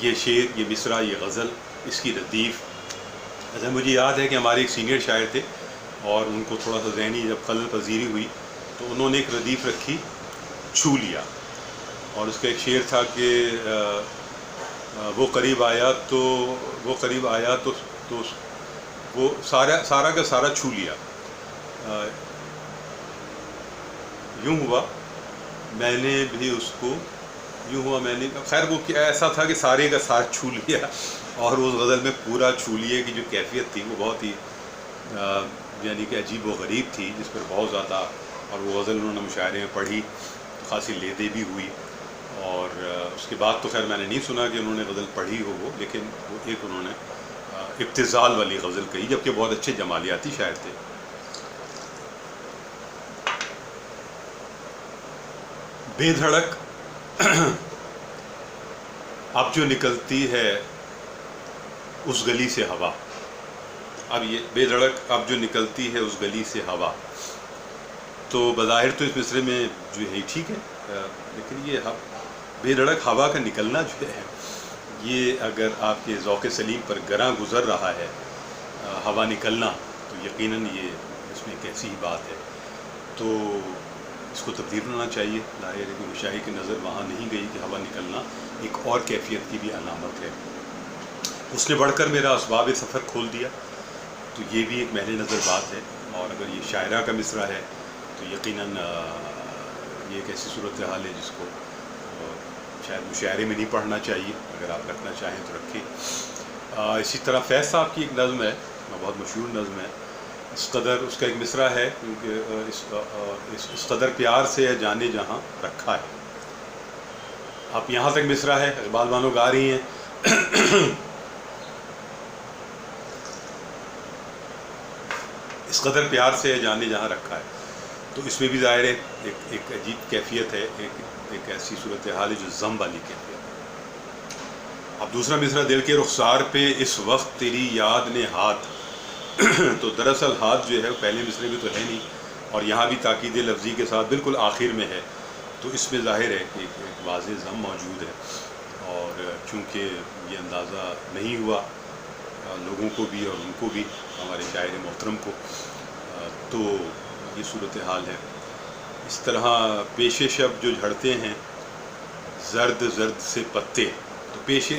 یہ شعر، یہ مصرع، یہ غزل، اس کی ردیف. اچھا مجھے یاد ہے کہ ہمارے ایک سینئر شاعر تھے اور ان کو تھوڑا سا ذہنی جب خلل پذیری ہوئی تو انہوں نے ایک ردیف رکھی، چھو لیا. اور اس کا ایک شعر تھا کہ وہ قریب آیا تو وہ سارا کا سارا چھو لیا. یوں ہوا میں نے بھی اس کو، یوں ہوا میں نے، خیر وہ ایسا تھا کہ سارے کا ساتھ چھو لیا. اور اس غزل میں پورا چھو لیے کی جو کیفیت تھی وہ بہت ہی یعنی کہ عجیب و غریب تھی، جس پر بہت زیادہ، اور وہ غزل انہوں نے مشاعرے میں پڑھی، خاصی لیدے بھی ہوئی. اور اس کے بعد تو خیر میں نے نہیں سنا کہ انہوں نے غزل پڑھی ہو وہ، لیکن وہ ایک انہوں نے ابتذال والی غزل کہی، جبکہ بہت اچھے جمالیاتی شاعر تھے. بے دھڑک اب جو نکلتی ہے اس گلی سے ہوا. اب یہ بے دھڑک اب جو نکلتی ہے اس گلی سے ہوا، تو بظاہر تو اس مصرے میں جو ہے ٹھیک ہے، لیکن یہ بے دھڑک ہوا کا نکلنا جو ہے، یہ اگر آپ کے ذوق سلیم پر گراں گزر رہا ہے ہوا نکلنا، تو یقیناً یہ اس میں ایک ایسی ہی بات ہے. تو اس کو تبدیل ہونا چاہیے. ظاہر ہے کہ مشاعر کی نظر وہاں نہیں گئی کہ ہوا نکلنا ایک اور کیفیت کی بھی علامت ہے. اس نے بڑھ کر میرا اسباب سفر کھول دیا، تو یہ بھی ایک محل نظر بات ہے. اور اگر یہ شاعرہ کا مصرع ہے تو یقیناً یہ ایک ایسی صورتحال ہے جس کو شاید مشاعرے میں نہیں پڑھنا چاہیے. اگر آپ رکھنا چاہیں تو رکھیں. اسی طرح فیض صاحب کی ایک نظم ہے، بہت مشہور نظم ہے، اس قدر، اس کا ایک مصرع ہے کیونکہ اس قدر پیار سے ہے جانے جہاں رکھا ہے. آپ یہاں تک مصرع ہے، اقبال بانو گا رہی ہیں اس قدر پیار سے ہے جانے جہاں رکھا ہے. تو اس میں بھی ظاہر ہے ایک عجیب کیفیت ہے، ایک ایسی صورتحال ہے جو ضم والی کیفیت ہے. اب دوسرا مصرع، دل کے رخسار پہ اس وقت تیری یاد نے ہاتھ. تو دراصل ہاتھ جو ہے وہ پہلے مصرے میں تو ہے نہیں، اور یہاں بھی تاکید لفظی کے ساتھ بالکل آخر میں ہے. تو اس میں ظاہر ہے کہ ایک واضح ضم موجود ہے. اور چونکہ یہ اندازہ نہیں ہوا لوگوں کو بھی اور ان کو بھی، ہمارے شاعر محترم کو، تو یہ صورتحال ہے. اس طرح پیش شب جو جھڑتے ہیں زرد زرد سے پتے. تو پیش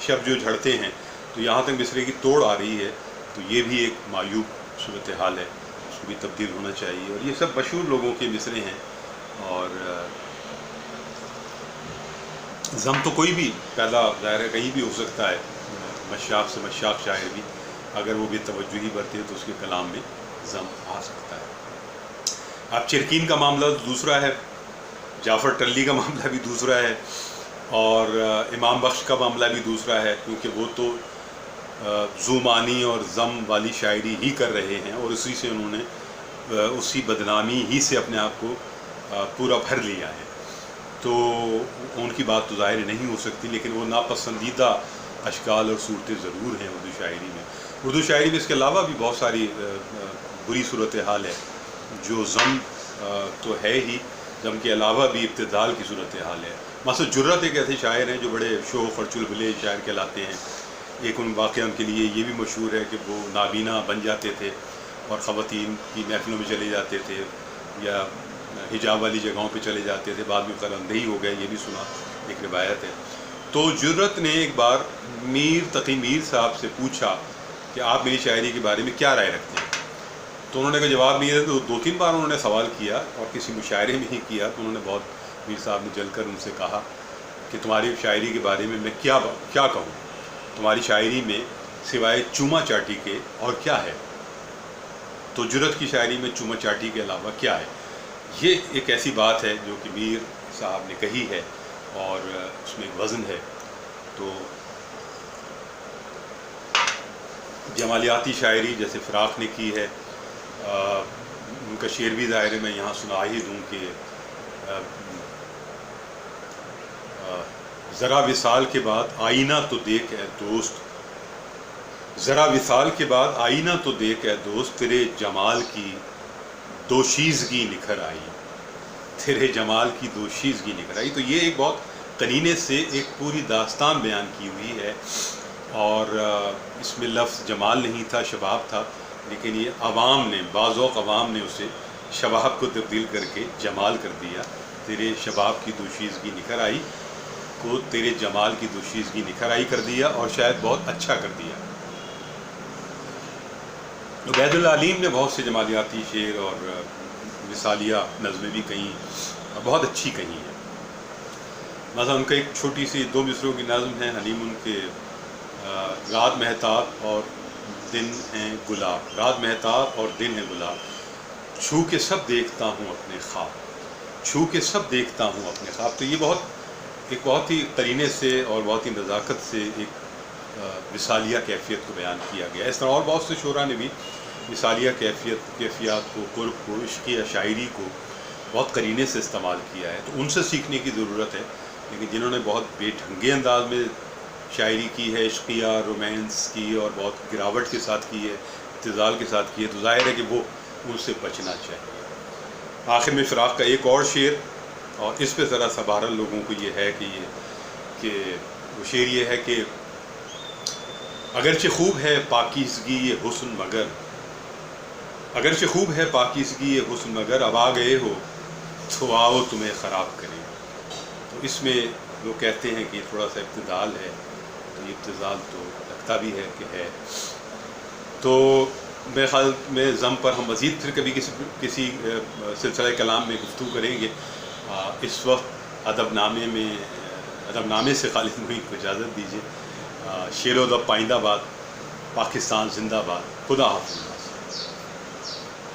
شب جو جھڑتے ہیں، تو یہاں تک مصرے کی توڑ آ رہی ہے. تو یہ بھی ایک معیوب صورتحال ہے، اس کو بھی تبدیل ہونا چاہیے. اور یہ سب مشہور لوگوں کے مصرے ہیں. اور ضم تو کوئی بھی پیدا ظاہر ہے کہیں بھی ہو سکتا ہے. مشاق سے مشاق شاعر بھی اگر وہ بے توجہی برتے تو اس کے کلام میں ضم آ سکتا ہے. اب چرکین کا معاملہ دوسرا ہے، جعفر ٹلی کا معاملہ بھی دوسرا ہے، اور امام بخش کا معاملہ بھی دوسرا ہے، کیونکہ وہ تو زومانی اور ضم والی شاعری ہی کر رہے ہیں، اور اسی سے انہوں نے اسی بدنامی ہی سے اپنے آپ کو پورا بھر لیا ہے. تو ان کی بات تو ظاہر نہیں ہو سکتی، لیکن وہ ناپسندیدہ اشکال اور صورتیں ضرور ہیں اردو شاعری میں. اردو شاعری میں اس کے علاوہ بھی بہت ساری بری صورتحال ہے جو ضم تو ہے ہی، ضم کے علاوہ بھی ابتذال کی صورتحال ہے. مثلا جرت ایک ایسے شاعر ہیں جو بڑے شوخ اور چلبلے شاعر کہلاتے ہیں. ایک ان واقعہ ان کے لیے یہ بھی مشہور ہے کہ وہ نابینا بن جاتے تھے اور خواتین کی محفلوں میں چلے جاتے تھے یا حجاب والی جگہوں پہ چلے جاتے تھے، بعد میں قلندہی ہو گئے، یہ بھی سنا، ایک روایت ہے. تو جرت نے ایک بار میر تقی میر صاحب سے پوچھا کہ آپ میری شاعری کے بارے میں کیا رائے رکھتے ہیں. تو انہوں نے کہا جواب نہیں ہے. تو 2-3 بار انہوں نے سوال کیا اور کسی مشاعرے میں ہی کیا. تو انہوں نے بہت، میر صاحب نے جل کر ان سے کہا کہ تمہاری شاعری کے بارے میں کیا کہوں، تمہاری شاعری میں سوائے چوما چاٹی کے اور کیا ہے. تو جرت کی شاعری میں چوما چاٹی کے علاوہ کیا ہے. یہ ایک ایسی بات ہے جو کہ میر صاحب نے کہی ہے اور اس میں ایک وزن ہے. تو جمالیاتی شاعری جیسے فراق نے کی ہے، ان کا شعر بھی ظاہر ہے میں یہاں سنا ہی دوں کہ ذرا وصال کے بعد آئینہ تو دیکھ اے دوست، ذرا وصال کے بعد آئینہ تو دیکھ اے دوست، تیرے جمال کی دوشیزگی نکھر آئی، تیرے جمال کی دوشیزگی نکھر آئی. تو یہ ایک بہت قرینے سے ایک پوری داستان بیان کی ہوئی ہے، اور اس میں لفظ جمال نہیں تھا، شباب تھا، لیکن یہ عوام نے، بعض اوق عوام نے اسے شباب کو تبدیل کر کے جمال کر دیا۔ تیرے شباب کی دوشیزگی نکھر آئی کو تیرے جمال کی دوشیزگی نکھر آئی کر دیا، اور شاید بہت اچھا کر دیا۔ عبید اللہ علیم نے بہت سے جمالیاتی شعر اور مثالیہ نظمیں بھی کہیں، بہت اچھی کہیں ہیں۔ مثلا ان کا ایک چھوٹی سی 2 مصروں کی نظم ہے، حلیم ان کے رات مہتاب اور دن ہیں گلاب، رات مہتاب اور دن ہے گلاب، چھو کے سب دیکھتا ہوں اپنے خواب، چھو کے سب دیکھتا ہوں اپنے خواب۔ تو یہ ایک بہت ہی قرینے سے اور بہت ہی نزاکت سے ایک مثالیہ کیفیت کو بیان کیا گیا۔ اس طرح اور بہت سے شعراء نے بھی مثالیہ کیفیات کو، قرب کو، عشقیہ شاعری کو بہت قرینے سے استعمال کیا ہے، تو ان سے سیکھنے کی ضرورت ہے۔ لیکن جنہوں نے بہت بے ڈھنگے انداز میں شاعری کی ہے، عشقیہ رومانس کی، اور بہت گراوٹ کے ساتھ کی ہے، ابتذال کے ساتھ کی ہے، تو ظاہر ہے کہ وہ ان سے بچنا چاہیے۔ آخر میں فراق کا ایک اور شعر، اور اس پہ ذرا سا بہرحال لوگوں کو یہ ہے کہ وہ شعر یہ ہے کہ اگرچہ خوب ہے پاکیزگی یہ حسن مگر، اگرچہ خوب ہے پاکیزگی یہ حسن مگر، اب آ گئے ہو تو آؤ تمہیں خراب کریں۔ تو اس میں لوگ کہتے ہیں کہ یہ تھوڑا سا ابتذال ہے، تو یہ ابتذال تو لگتا بھی ہے کہ ہے۔ تو میرے خیال میں ضم پر ہم مزید پھر کبھی کسی سلسلہ کلام میں گفتگو کریں گے۔ اس وقت ادب نامے سے خالد محی کو اجازت دیجیے۔ شعر و ادب پائندہ باد، پاکستان زندہ باد، خدا حافظ۔